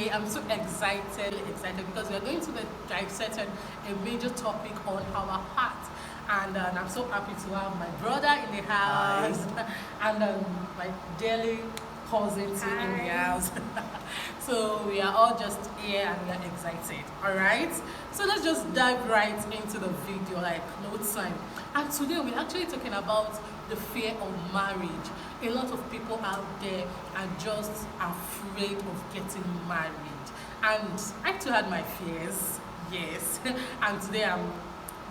today I'm so excited because we are going to dissect a major topic on our heart. And I'm so happy to have my brother in the house and my daily cousin too in the house. So we are all just here and we are excited. All right. So let's just dive right into the video, like no time. And today we're actually talking about the fear of marriage. A lot of people out there are just afraid of getting married, and I too had my fears. Yes. And today I'm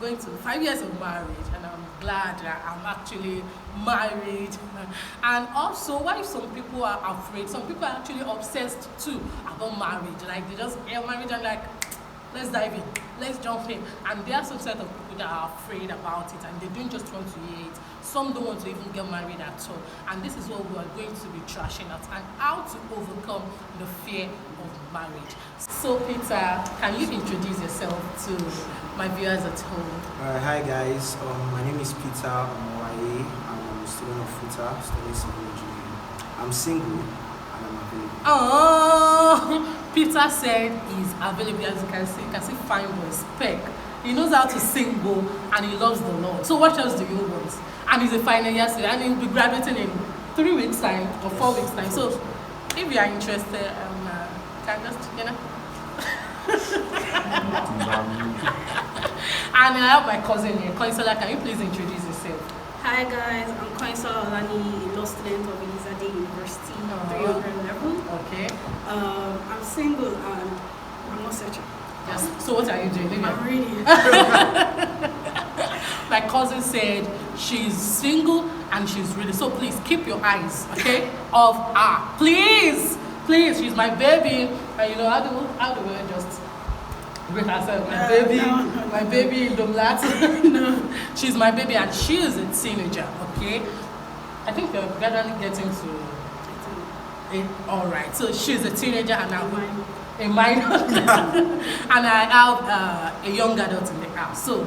going to 5 years of marriage, and I'm glad that I'm actually married. And also, why some people are afraid, some people are actually obsessed too about marriage. Like they just hear marriage and like, let's dive in, let's jump in. And there are some set of people that are afraid about it, and they don't just want to hear it. Some don't want to even get married at all. And this is what we are going to be trashing out, and how to overcome the fear of marriage. So Peter, can you introduce yourself to my viewers at home? Hi guys, my name is Peter Omowaye. I'm a student of FUTA, studying civil engineering. I'm single and I'm available. Oh, Peter said he's available. As you can see fine boy spec. He knows how to single and he loves the Lord. So what else do you want? And he's a final year student and he'll be graduating in 3 weeks time or 4 weeks time. So if you are interested, can just And I have my cousin here. Coinsola, can you please introduce yourself? Hi guys, I'm Coinsola Olani, a law student of Elizade University, 300 level. Okay. I'm single and I'm not searching. Yes. So what are you doing? I'm reading. My cousin said she's single and she's ready. So please keep your eyes, okay, off her. Please, she's my baby. And you know how do we just bring herself? My baby, no. My baby in the black. No. She's my baby and she is a teenager, okay? I think we're gradually getting to it. All right. So she's a teenager and I'm a minor. And I have a young adult in the house. So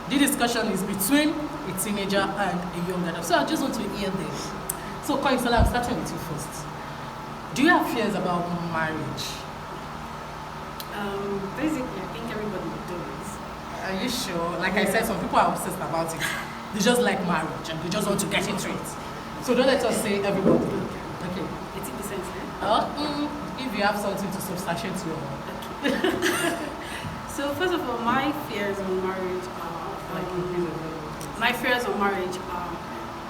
the discussion is between a teenager and a young adult. So I just want to hear this. So Coinsola, I'm starting with you first. Do you have fears about marriage? Basically, I think everybody does. Are you sure? Like I said, some people are obsessed about it. They just like marriage and they just want to get into it. So don't let us say everybody. Okay. 80% then? If you have something to substantiate your... Okay. So first of all, my fears on marriage are...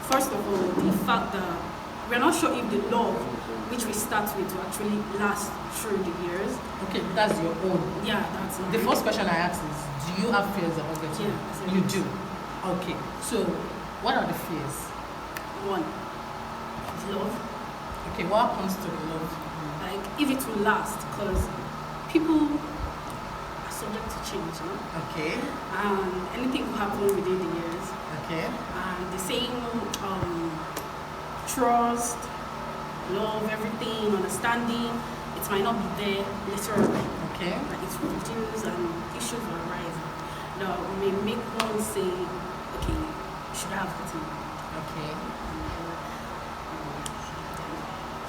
first of all, the fact that we're not sure if the love which we start with will actually last through the years. Okay, that's your own. Yeah, that's mine. The first question I asked is, do you have fears about getting? Yeah, you do. Okay, so what are the fears? One, love. Okay, what happens to the love? Like if it will last, because people are subject to change, you know? Okay. And anything will happen within the years. Okay. And the same trust, love, everything, understanding, it might not be there later on. Okay. Like it's reduced and issues will arise. Now, we may make one say, okay, you should have gotten married. Okay.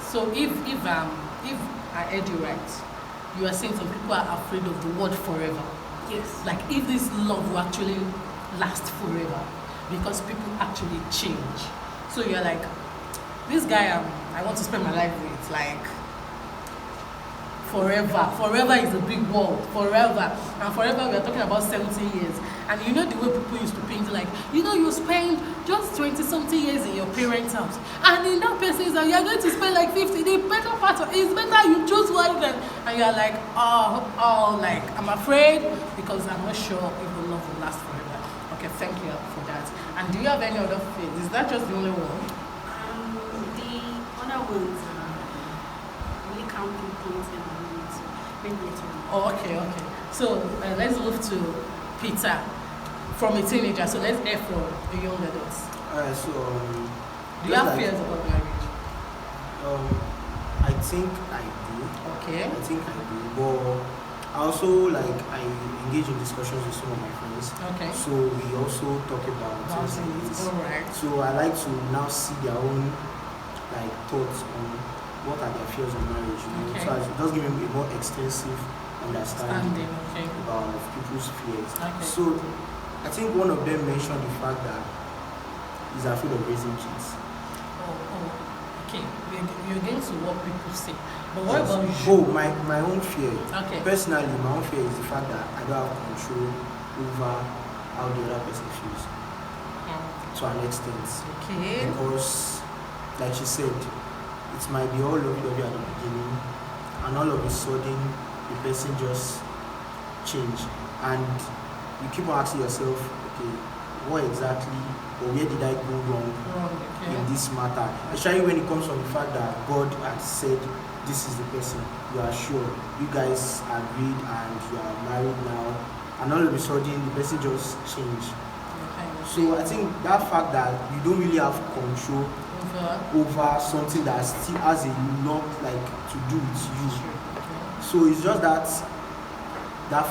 So if I heard you right, you are saying some people are afraid of the word forever. Yes. Like if this love will actually last forever, because people actually change. So you're like, this guy I want to spend my life with, like forever. Forever is a big word. Forever. And forever we are talking about 70 years. And you know the way people used to paint, like, you know, you spend just 20-something years in your parents' house. And in that person that you are going to spend like 50. The better part of it is better you choose one then. And you are like, like, I'm afraid because I'm not sure if the love will last forever. Okay, thank you for that. And do you have any other fears? Is that just the only one? The other ones really can't pinpoint them. Maybe later on. Oh, okay. So let's move to Peter from a teenager. So let's hear from the young adults. Alright, so Do you have fears about marriage? I think I do. Okay. I think I do. But I also I engage in discussions with some of my friends. Okay. So we also talk about things like this. Alright. So I like to now see their own thoughts on what are their fears on marriage, you know. Okay. So it does give me a more extensive understanding Okay. about people's fears. Okay. So I think one of them mentioned the fact that he's afraid of raising kids. Okay. You're going to what people say. But what Yes. about you? Oh, my own fear. Okay. Personally, my own fear is the fact that I don't have control over how the other person feels to an extent. Okay. Because, like she said, it might be all lovey-dovey at the beginning, and all of a sudden, the person just change, and you keep on asking yourself, okay, what exactly, or where did I go wrong Okay. in this matter? Especially when it comes from the fact that God has said this is the person. You are sure, you guys agreed, and you are married now, and all of a sudden, the person just change. So I think that fact that you don't really have control over something that still has a lot like to do with you. So it's just that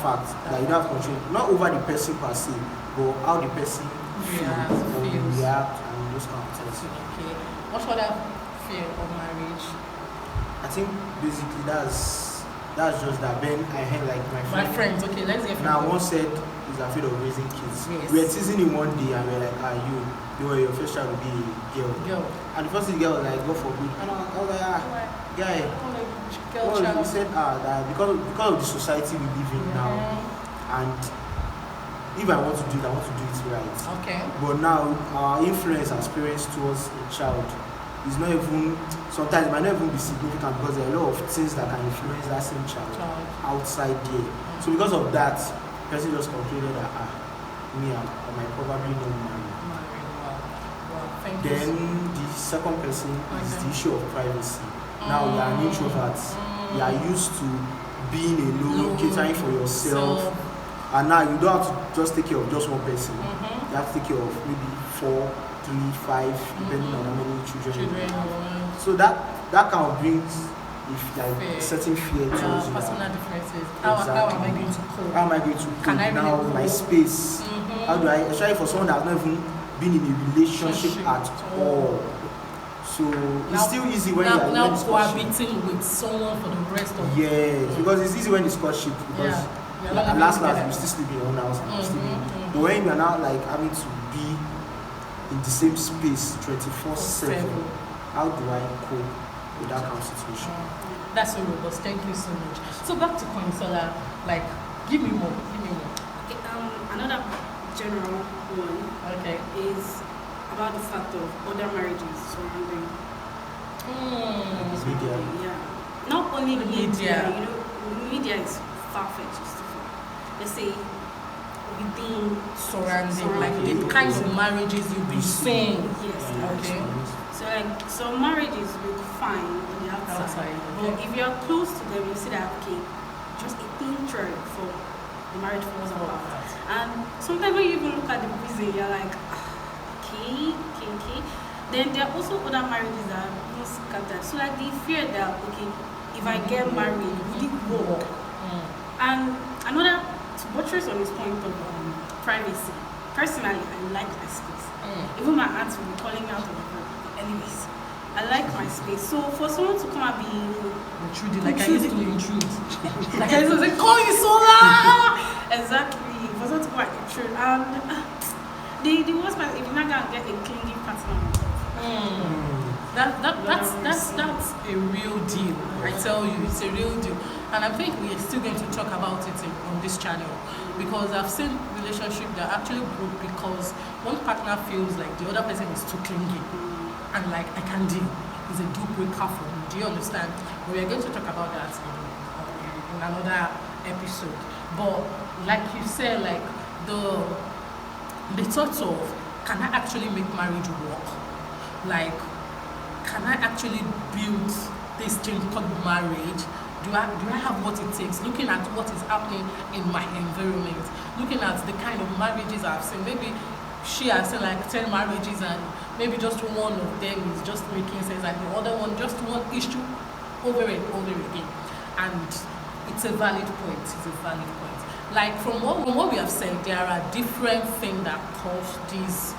fact that you don't have control, not over the person per se, but how the person feels, react, and those kind of things. Okay. What's other fear of marriage? I think basically that's just that. Then I heard like My friends. Okay, let's get. Now one said he's afraid of raising kids. Yes. We were teasing him one day and we were like, your first child will be a girl. And the first thing the girl was like, go for good. And I was like, guy. He said that because of the society we live in now, and if I want to do it, I want to do it right. Okay. But now our influence as parents towards a child is not even, sometimes it might not even be significant because there are a lot of things that can influence that same child outside there. So because of that, the person just concluded that me I might probably not marry. Then the second person is the issue of privacy. Now you are an introvert. You are used to being alone, catering for yourself. And now you don't have to just take care of just one person. You have to take care of maybe 4, 3, 5, depending on how many children you have. So that kind of brings certain fear towards you. Personal differences. How am I going to cope? How am I going to cope? Can I now really my cope? space? How do I, especially for someone that has not even been in a relationship at all. So it's still easy when you're now cohabiting with someone for the rest of yes, because it's easy when it's courtship because at last you still sleep in your own house and but when you're now like having to be in the same space 24/7, how do I cope with that kind of situation? That's so robust. Thank you so much. So back to Consola, like give me more. Okay, another general one is about the fact of other marriages surrounding media. Yeah. Not only The media, media. you know, media is far-fetched. Let's say within Surrounding, like the kind of marriages you'll be seeing. Yes. Okay. So like some marriages look fine on the outside. But if you're close to them, you see that okay, just a thin thread for the marriage falls apart. And sometimes when you even look at the reason, you're like, okay. Then there are also other marriages that are more scattered. So like they fear that okay, if I get married, will it work? And another to buttress on this point of privacy. Personally, I like my space. Even my aunts will be calling me out of the room. Anyways, I like my space. So for someone to come and be intruding, like I used to intrude. Like I used to say, call you Sola! Exactly. For someone to come and intrude. And the worst part, if you're not gonna get a clingy partner on top. That's a real deal. I tell you, it's a real deal. And I think we are still going to talk about it on this channel because I've seen relationships that actually broke because one partner feels like the other person is too clingy and like I can deal. It's a deal breaker for me. Do you understand? But we are going to talk about that in another episode. But like you said, like the thought of can I actually make marriage work? Like, can I actually build this thing called marriage? Do I have what it takes? Looking at what is happening in my environment, looking at the kind of marriages I've seen. Maybe she has seen like 10 marriages and maybe just one of them is just making sense and the other one just one issue over and over again. And it's a valid point. Like from what we have said, there are different things that cause this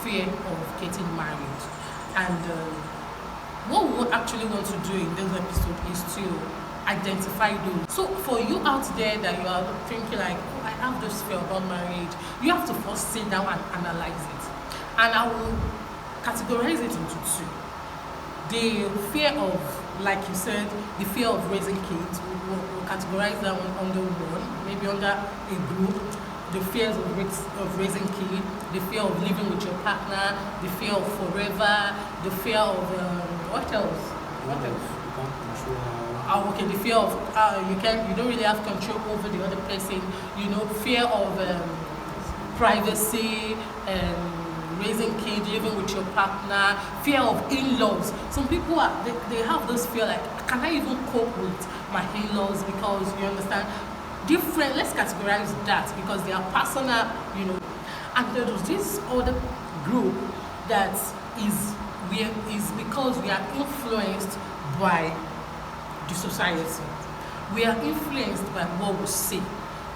fear of getting married. And what we actually want to do in this episode is to identify those. So for you out there that you are thinking like, oh, I have this fear about marriage, you have to first sit down and analyze it. And I will categorize it into two. The fear of, like you said, the fear of raising kids, we'll categorize that one under one, maybe under a group. The fears of raising kids, the fear of living with your partner, the fear of forever, the fear of what else? What else? You can't control Okay, the fear of you don't really have control over the other person. You know, fear of privacy, raising kids, living with your partner, fear of in-laws. Some people they have this fear like, can I even cope with my in-laws? Because you understand, different. Let's categorize that because they are personal, you know. And there was this other group that is because we are influenced by the society. We are influenced by what we see.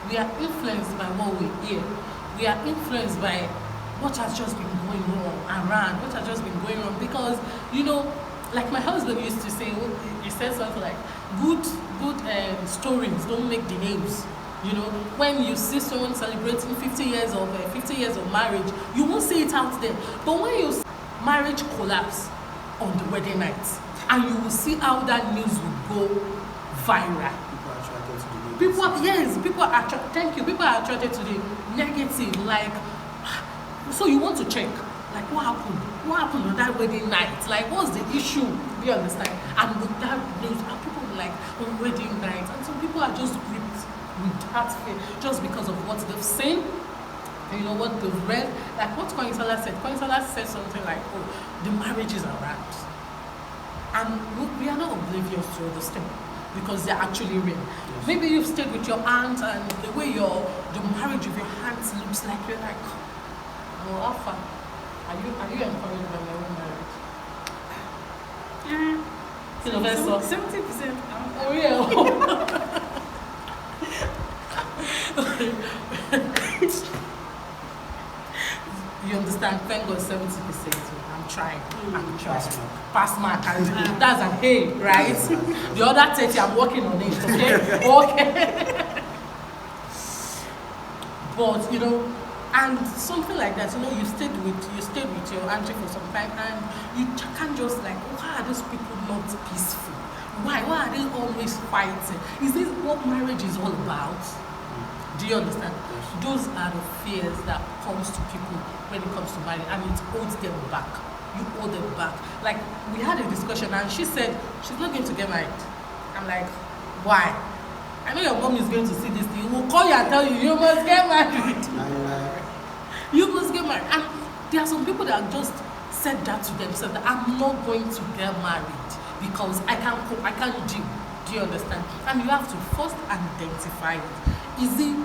We are influenced by what we hear. We are influenced by what has just been going on around, what has just been going on. Because, you know, like my husband used to say, he said something like, good stories don't make the names. You know, when you see someone celebrating 50 years of marriage, you won't see it out there. But when you see marriage collapse on the wedding night, and you will see how that news will go viral. People are attracted to the people are attracted to the negative. Like, so you want to check, like, what happened on that wedding night? Like, what's the issue? Do you understand? And with that news, and people like on wedding night, and some people are just gripped with that fear just because of what they've seen. You know what they've read. Like what Koinsola said. Koinsola said something like, "Oh, the marriages are wrapped." And we are not oblivious to this thing because they're actually real. Yes. Maybe you've stayed with your aunt and the way the marriage of your aunt looks like, you're like, oh, Alpha, are you encouraged by my own marriage? Yeah. 70%. Oh, yeah. You understand? Thank God 70%. I'm trying. Pass mark. That's an A, right? The other 30, I'm working on it, okay? Okay. But, you know, and something like that, you know, you stayed with your auntie for some time and you can't just like, why are those people not peaceful? Why are they always fighting? Is this what marriage is all about? Do you understand? Yes. Those are the fears that comes to people when it comes to marriage, and it holds them back. You hold them back. Like, we had a discussion and she said she's not going to get married. I'm like, why? I know your mom is going to see this thing. We'll call you and tell you must get married. You must get married. And there are some people that just said that to themselves, that I'm not going to get married because I can't cope, I can't do. Do you understand? And you have to first identify it. Is it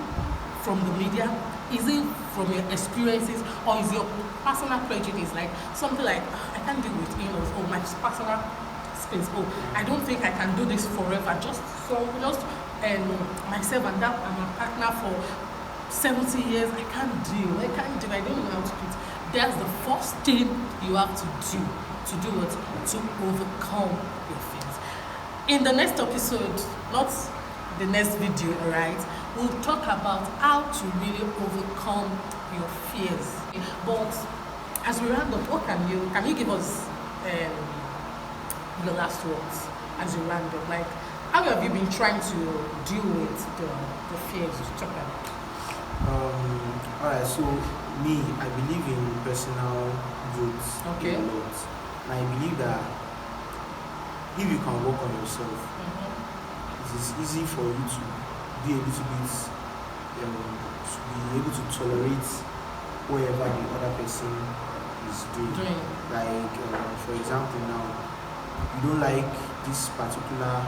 from the media? Is it from your experiences? Or is your personal prejudice? Like something like, I can't deal with in-laws, or my personal space. Oh, I don't think I can do this forever. Just myself and my partner for 70 years. I can't deal. I don't know how to do it. That's the first thing you have to do. To do what? To overcome your fears. In the next episode, not the next video, alright, we'll talk about how to really overcome your fears. But as we round up, what can you give us the last words as we round up? Like, how have you been trying to deal with the fears you talk about? Alright, so me, I believe in personal growth. Okay. A lot. And I believe that if you can work on yourself, it is easy for you to be a little bit to be able to tolerate whatever the other person is doing. Like for example, now you don't like this particular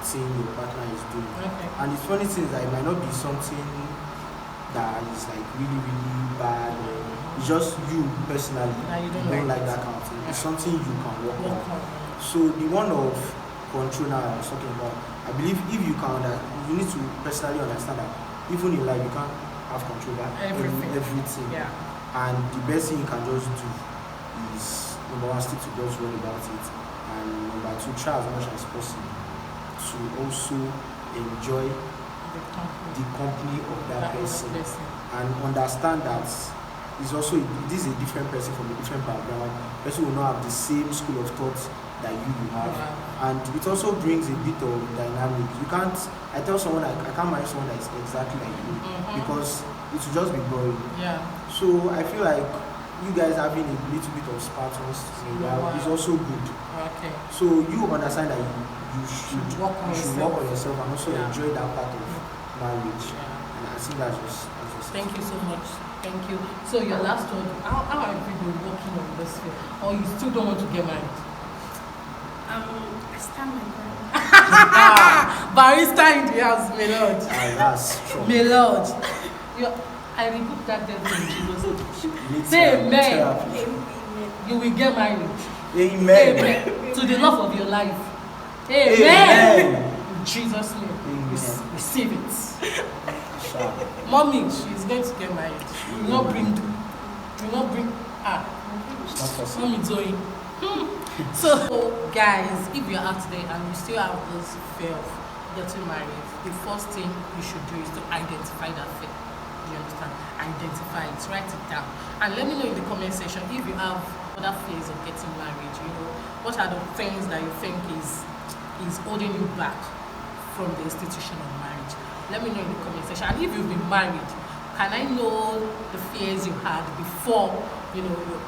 thing your partner is doing, and the funny thing is that it might not be something that is like really really bad, or it's just you personally you don't like that kind of thing. It's something you can work on. So the one of control now I was talking about, I believe if you can, you need to personally understand that even in life you can't have control over everything. Yeah. And the best thing you can just do is, number one, stick to God's word about it, and number two, try as much as possible to also enjoy the company of that person and understand that this is a different person from a different background. Person will not have the same school of thought that you have, and it also brings a bit of dynamic. You can't. I tell someone I can't marry someone that is exactly like you because it will just be boring. Yeah. So I feel like you guys having a little bit of spark once is also good. Okay. So you understand that you should work on yourself and also enjoy that part of marriage. And I think that's just thank you so much. Thank you. So your last one, how have you been working on this field? Or you still don't want to get married? I stand my ground. Barista in the house, my lord. That's true. My lord. I rebuke that devil in Jesus' name. Say amen. Amen. You will get married. Amen. Amen. To the love of your life. Amen. In Jesus' name. Amen. Receive it. Mommy, she's going to get married. You will not bring Mommy Zoe. So guys, if you're out there and you still have this fear of getting married, the first thing you should do is to identify that fear. Do you understand? Identify it, write it down, and let me know in the comment section if you have other fears of getting married. What are the things that you think is holding you back from the institution of marriage? Let me know in the comment section. And if you've been married, can I know the fears you had before you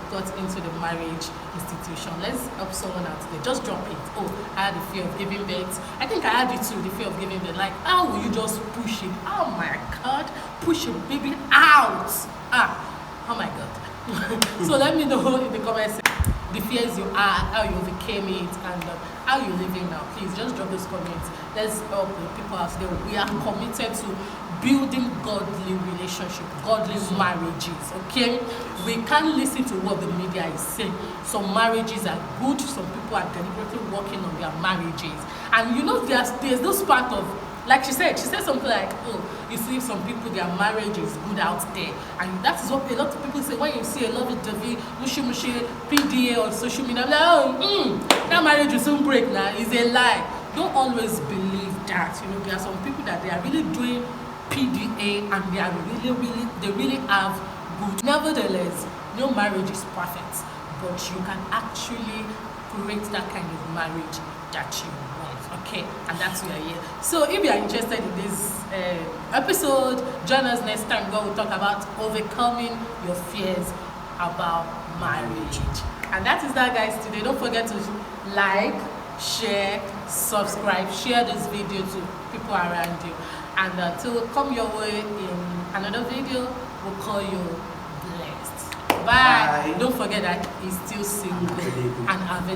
got into the marriage institution? Let's help someone out there. Just drop it. Oh, I had the fear of giving birth. I think I had it too, the fear of giving birth. Like, how will you just push it? Oh my God, push your baby out. Oh my God. So let me know in the comments the fears you had, how you overcame it, and how you're living now. Please just drop those comments. Let's help the people out there. We are committed to building godly relationship, godly marriages. Okay, we can't listen to what the media is saying. Some marriages are good, some people are deliberately working on their marriages, and there's this part of, like she said something like, oh, you see some people, their marriage is good out there, and that is what a lot of people say when you see a lovey-dovey mushy PDA on social media. Like, oh, that marriage will soon break now. It's a lie. Don't always believe that. There are some people that they are really doing PDA and they really have good. Nevertheless, no marriage is perfect, but you can actually create that kind of marriage that you want. Okay, and that's why you're here. So if you are interested in this episode, join us next time where we'll talk about overcoming your fears about marriage. And that is that, guys, today. Don't forget to like, share, subscribe, share this video to people around you. And until come your way in another video, we'll call you blessed. Bye. Don't forget that he's still single and available.